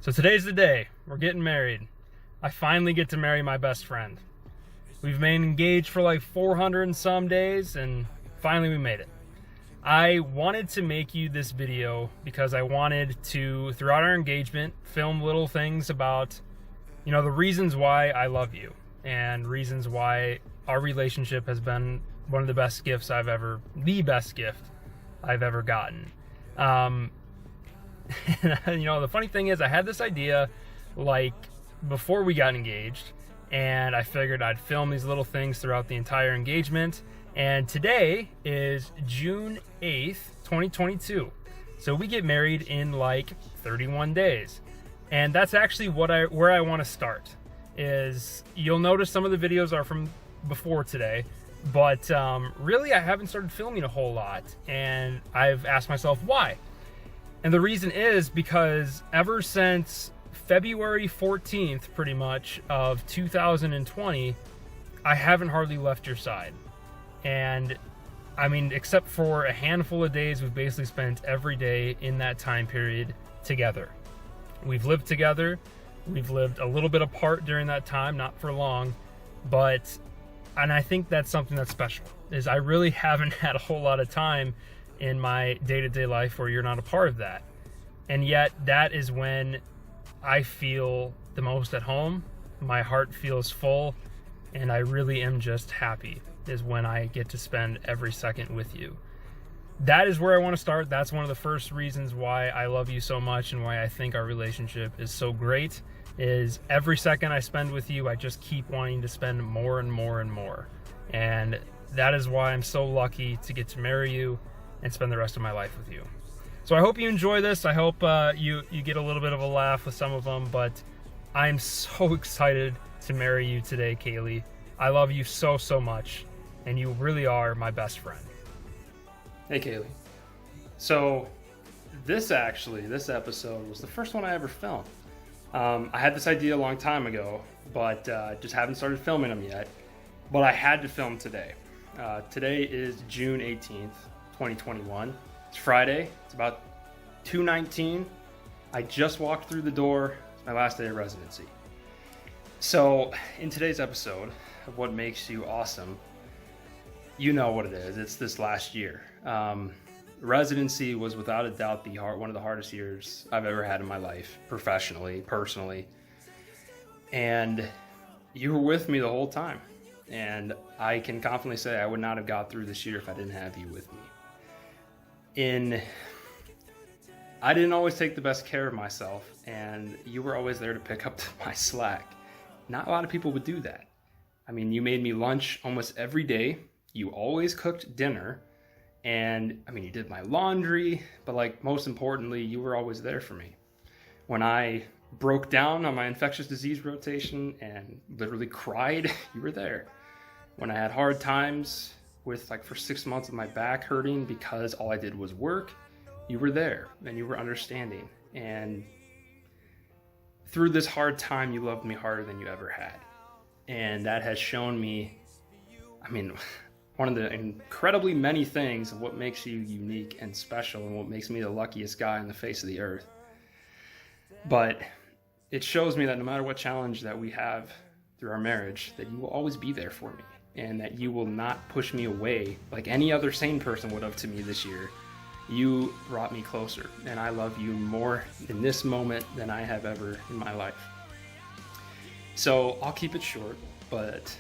So today's the day. We're getting married. I finally get to marry my best friend. We've been engaged for like 400 and some days, and finally we made it. I wanted to make you this video because I wanted to, throughout our engagement, film little things about, the reasons why I love you and reasons why our relationship has been one of the best gifts the best gift I've ever gotten. The funny thing is I had this idea like before we got engaged, and I figured I'd film these little things throughout the entire engagement. And today is June 8th, 2022. So we get married in like 31 days. And that's actually where I want to start. Is you'll notice some of the videos are from before today, but really I haven't started filming a whole lot, and I've asked myself why. And the reason is because ever since February 14th, pretty much, of 2020, I haven't hardly left your side. And I mean, except for a handful of days, we've basically spent every day in that time period together. We've lived together. We've lived a little bit apart during that time, not for long, and I think that's something that's special, is I really haven't had a whole lot of time in my day-to-day life where you're not a part of that. And yet that is when I feel the most at home. My heart feels full, and I really am just happy, is when I get to spend every second with you. That is where I want to start. That's one of the first reasons why I love you so much and why I think our relationship is so great, is every second I spend with you, I just keep wanting to spend more and more and more. And that is why I'm so lucky to get to marry you and spend the rest of my life with you. So I hope you enjoy this. I hope you get a little bit of a laugh with some of them, but I'm so excited to marry you today, Kaylee. I love you so, so much, and you really are my best friend. Hey, Kaylee. So this episode was the first one I ever filmed. I had this idea a long time ago, but just haven't started filming them yet. But I had to film today. Today is June 18th. 2021. It's Friday. It's about 2:19. I just walked through the door. It's my last day of residency. So in today's episode of What Makes You Awesome, you know what it is. It's this last year. Residency was without a doubt one of the hardest years I've ever had in my life, professionally, personally. And you were with me the whole time. And I can confidently say I would not have got through this year if I didn't have you with me. I didn't always take the best care of myself, and you were always there to pick up my slack. Not a lot of people would do that. I mean, you made me lunch almost every day. You always cooked dinner, and you did my laundry, but most importantly, you were always there for me. When I broke down on my infectious disease rotation and literally cried, you were there. When I had hard times with for 6 months of my back hurting because all I did was work, you were there and you were understanding. And through this hard time, you loved me harder than you ever had. And that has shown me, one of the incredibly many things of what makes you unique and special and what makes me the luckiest guy on the face of the earth. But it shows me that no matter what challenge that we have through our marriage, that you will always be there for me. And that you will not push me away like any other sane person would have to me this year. You brought me closer, and I love you more in this moment than I have ever in my life. So I'll keep it short, but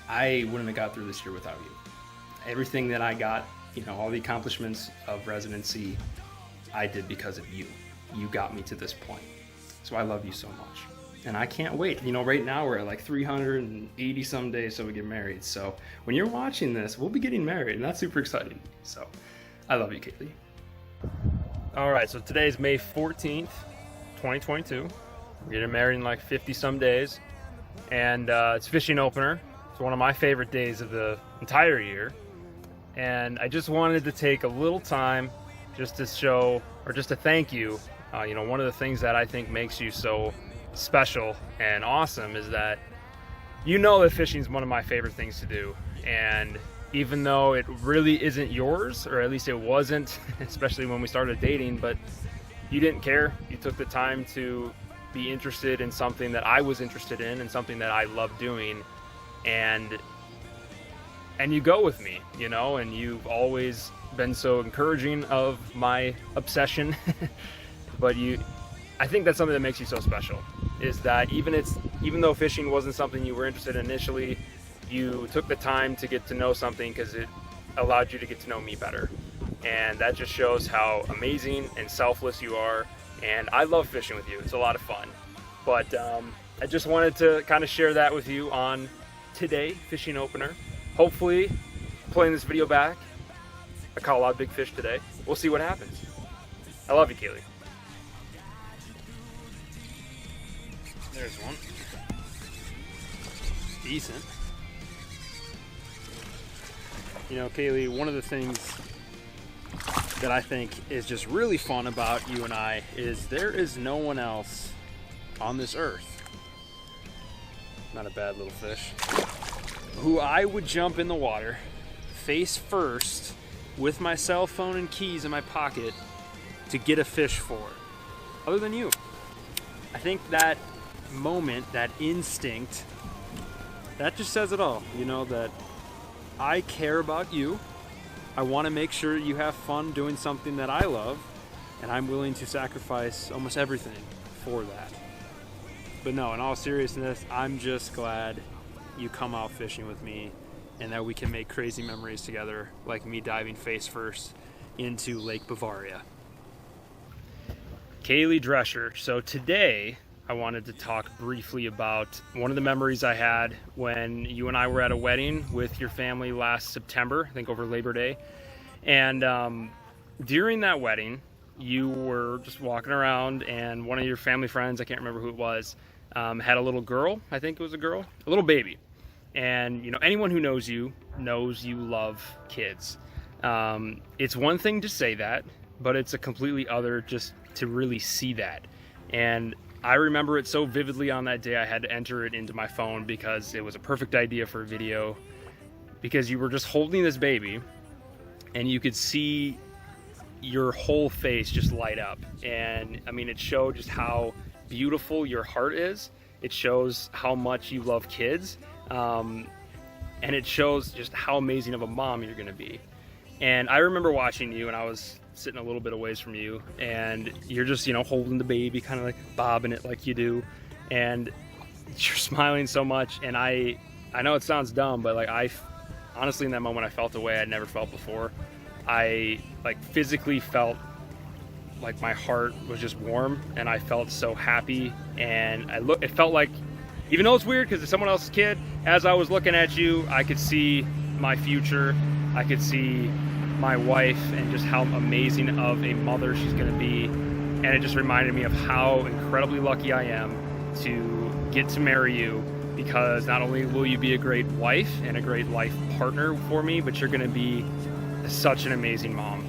I wouldn't have got through this year without you. Everything that I got, all the accomplishments of residency, I did because of you. You got me to this point. So I love you so much. And I can't wait. Right now we're at 380 some days so we get married. So when you're watching this, we'll be getting married, and that's super exciting. So I love you, Kaylee. All right, so today's May 14th, 2022. We're getting married in 50 some days. And it's fishing opener. It's one of my favorite days of the entire year. And I just wanted to take a little time just to show, or just to thank you. One of the things that I think makes you so special and awesome is that that fishing is one of my favorite things to do. And even though it really isn't yours, or at least it wasn't, especially when we started dating, but you didn't care. You took the time to be interested in something that I was interested in and something that I love doing, and you go with me, you know, and you've always been so encouraging of my obsession. But I think that's something that makes you so special, is that even though fishing wasn't something you were interested in initially, you took the time to get to know something because it allowed you to get to know me better. And that just shows how amazing and selfless you are. And I love fishing with you. It's a lot of fun. But I just wanted to kind of share that with you on today, fishing opener. Hopefully, playing this video back, I caught a lot of big fish today. We'll see what happens. I love you, Kaylee. There's one. Decent. You know, Kaylee, one of the things that I think is just really fun about you and I is there is no one else on this earth, not a bad little fish, who I would jump in the water face first with my cell phone and keys in my pocket to get a fish for, other than you. I think that moment, that instinct, that just says it all, you know, that I care about you. I want to make sure you have fun doing something that I love, and I'm willing to sacrifice almost everything for that. But no, in all seriousness, I'm just glad you come out fishing with me and that we can make crazy memories together, like me diving face first into Lake Bavaria. Kaylee Drescher. So today I wanted to talk briefly about one of the memories I had when you and I were at a wedding with your family last September, I think over Labor Day. And during that wedding, you were just walking around and one of your family friends, I can't remember who it was, had a little girl, I think it was a girl, a little baby. And you know, anyone who knows you love kids. It's one thing to say that, but it's a completely other just to really see that. And I remember it so vividly on that day. I had to enter it into my phone because it was a perfect idea for a video, because you were just holding this baby and you could see your whole face just light up. And I mean, it showed just how beautiful your heart is. It shows how much you love kids. And it shows just how amazing of a mom you're gonna be. And I remember watching you, and I was sitting a little bit away from you, and you're just, you know, holding the baby, kind of like bobbing it like you do, and you're smiling so much. And I know it sounds dumb, but like honestly in that moment I felt a way I'd never felt before. I like physically felt like my heart was just warm, and I felt so happy. And it felt like, even though it's weird because it's someone else's kid, as I was looking at you, I could see my future. I could see my wife and just how amazing of a mother she's going to be. And it just reminded me of how incredibly lucky I am to get to marry you, because not only will you be a great wife and a great life partner for me, but you're going to be such an amazing mom.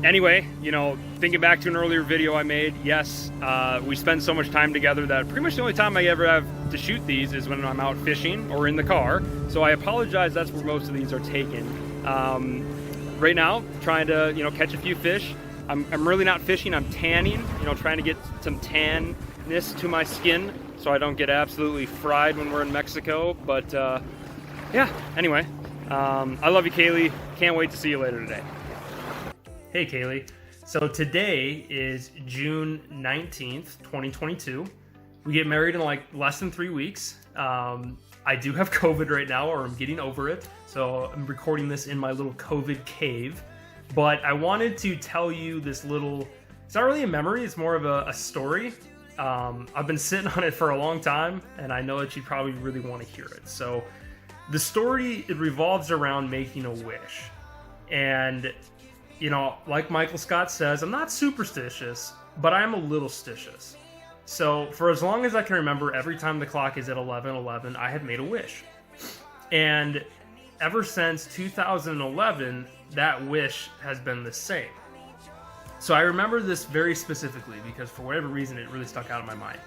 Anyway, you know, thinking back to an earlier video I made, yes, we spend so much time together that pretty much the only time I ever have to shoot these is when I'm out fishing or in the car. So I apologize, that's where most of these are taken. Right now, trying to, you know, catch a few fish. I'm really not fishing, I'm tanning, you know, trying to get some tanness to my skin so I don't get absolutely fried when we're in Mexico. But yeah, anyway, I love you, Kaylee. Can't wait to see you later today. Hey, Kaylee. So today is June 19th, 2022. We get married in like less than 3 weeks. I do have COVID right now, or I'm getting over it. So I'm recording this in my little COVID cave. But I wanted to tell you this little, it's not really a memory, it's more of a story. I've been sitting on it for a long time, and I know that you probably really want to hear it. So the story, it revolves around making a wish. And, you know, like Michael Scott says, I'm not superstitious, but I am a little stitious. So for as long as I can remember, every time the clock is at 11:11, I have made a wish. And ever since 2011, that wish has been the same. So I remember this very specifically because for whatever reason, it really stuck out in my mind.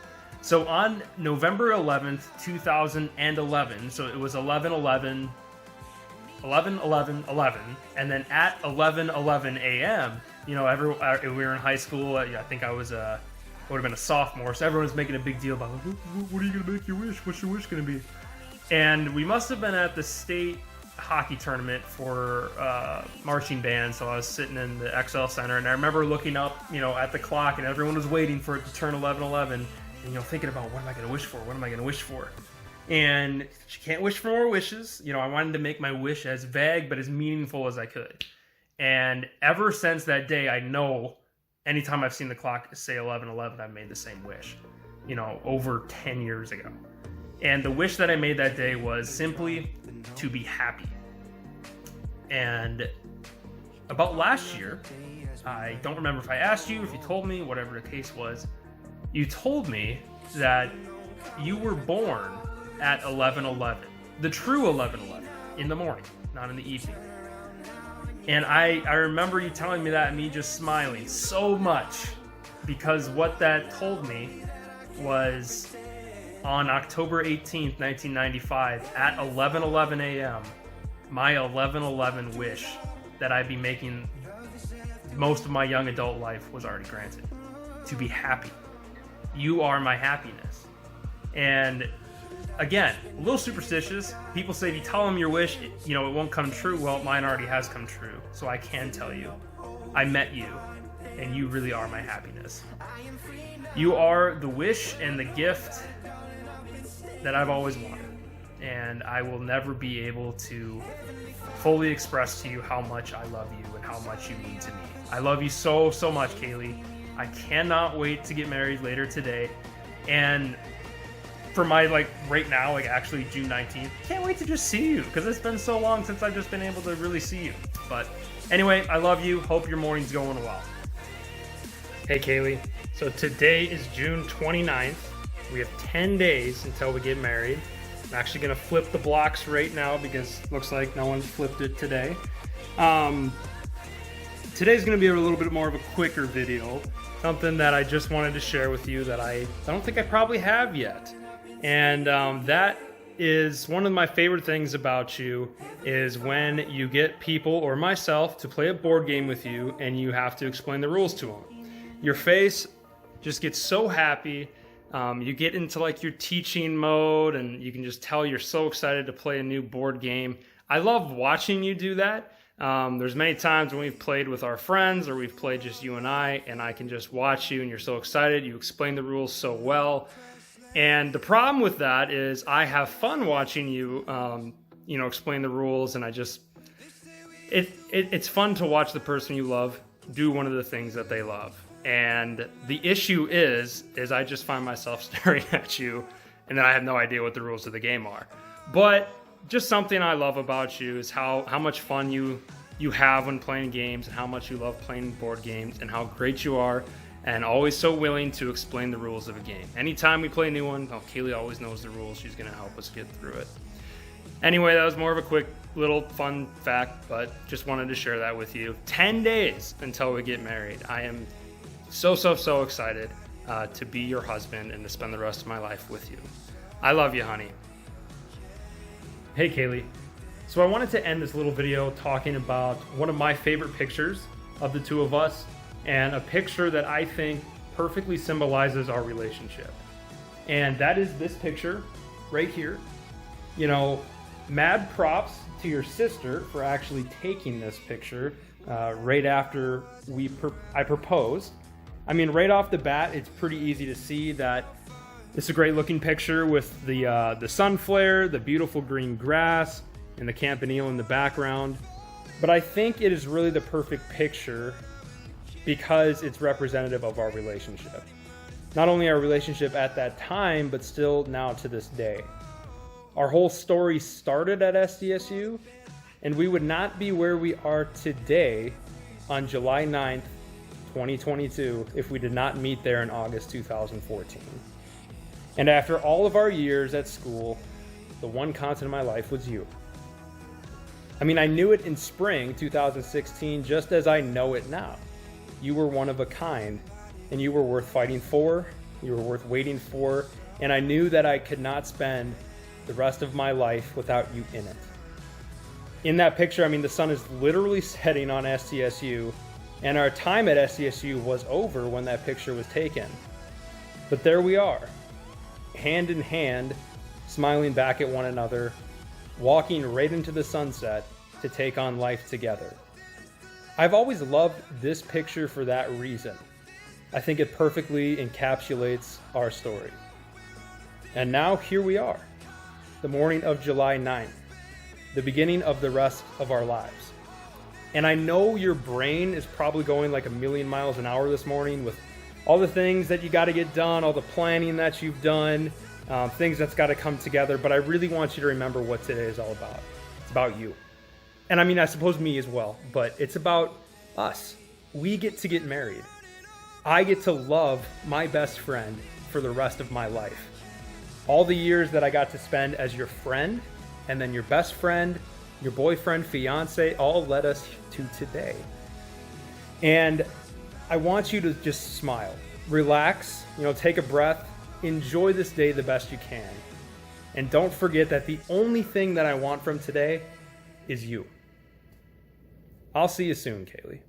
So on November 11th, 2011, so it was 11/11, and then at 11:11 a.m., we were in high school. I think I would have been a sophomore, so everyone's making a big deal about what are you gonna make your wish? What's your wish gonna be? And we must have been at the state hockey tournament for marching band, so I was sitting in the XL Center, and I remember looking up, at the clock, and everyone was waiting for it to turn 11:11, and thinking about what am I gonna wish for? What am I gonna wish for? And you can't wish for more wishes. I wanted to make my wish as vague but as meaningful as I could. And ever since that day, I know anytime I've seen the clock say 11:11, I've made the same wish, over 10 years ago. And the wish that I made that day was simply to be happy. And about last year, I don't remember if I asked you, if you told me, whatever the case was, you told me that you were born at 11:11, the true 11:11, in the morning, not in the evening. And I remember you telling me that and me just smiling so much, because what that told me was on October 18th, 1995, at 11:11 a.m., my 11:11 wish that I'd be making most of my young adult life was already granted. To be happy. You are my happiness. And again, a little superstitious. People say if you tell them your wish, it won't come true. Well, mine already has come true. So I can tell you, I met you, and you really are my happiness. You are the wish and the gift that I've always wanted. And I will never be able to fully express to you how much I love you and how much you mean to me. I love you so, so much, Kaylee. I cannot wait to get married later today. And for my, right now, actually June 19th, can't wait to just see you, because it's been so long since I've just been able to really see you. But anyway, I love you. Hope your morning's going well. Hey, Kaylee. So today is June 29th. We have 10 days until we get married. I'm actually going to flip the blocks right now because it looks like no one flipped it today. Today's going to be a little bit more of a quicker video. Something that I just wanted to share with you that I don't think I probably have yet. And that is one of my favorite things about you, is when you get people or myself to play a board game with you and you have to explain the rules to them. Your face just gets so happy. You get into your teaching mode, and you can just tell you're so excited to play a new board game. I love watching you do that. There's many times when we've played with our friends or we've played just you and I can just watch you and you're so excited. You explain the rules so well. And the problem with that is I have fun watching you, explain the rules, and it's fun to watch the person you love do one of the things that they love. And the issue is I just find myself staring at you, and then I have no idea what the rules of the game are. But just something I love about you is how much fun you have when playing games, and how much you love playing board games, and how great you are, and always so willing to explain the rules of a game. Anytime we play a new one, Kaylee always knows the rules. She's going to help us get through it. Anyway, that was more of a quick little fun fact, but just wanted to share that with you. 10 days until we get married. I am so excited to be your husband and to spend the rest of my life with you. I love you, honey. Hey, Kaylee. So I wanted to end this little video talking about one of my favorite pictures of the two of us, and a picture that I think perfectly symbolizes our relationship. And that is this picture right here. Mad props to your sister for actually taking this picture right after I proposed. I mean, right off the bat, it's pretty easy to see that it's a great looking picture with the sun flare, the beautiful green grass, and the campanile in the background. But I think it is really the perfect picture because it's representative of our relationship. Not only our relationship at that time, but still now to this day. Our whole story started at SDSU, and we would not be where we are today on July 9th, 2022, if we did not meet there in August 2014. And after all of our years at school, the one constant in my life was you. I mean, I knew it in spring 2016 just as I know it now. You were one of a kind, and you were worth fighting for, you were worth waiting for, and I knew that I could not spend the rest of my life without you in it. In that picture, I mean, the sun is literally setting on SDSU, And our time at SCSU was over when that picture was taken. But there we are, hand in hand, smiling back at one another, walking right into the sunset to take on life together. I've always loved this picture for that reason. I think it perfectly encapsulates our story. And now here we are, the morning of July 9th, the beginning of the rest of our lives. And I know your brain is probably going like a million miles an hour this morning with all the things that you got to get done, all the planning that you've done, things that's got to come together. But I really want you to remember what today is all about. It's about you. And I mean, I suppose me as well, but it's about us. We get to get married. I get to love my best friend for the rest of my life. All the years that I got to spend as your friend, and then your best friend, your boyfriend, fiance, all led us to today. And I want you to just smile, relax, take a breath, enjoy this day the best you can. And don't forget that the only thing that I want from today is you. I'll see you soon, Kaylee.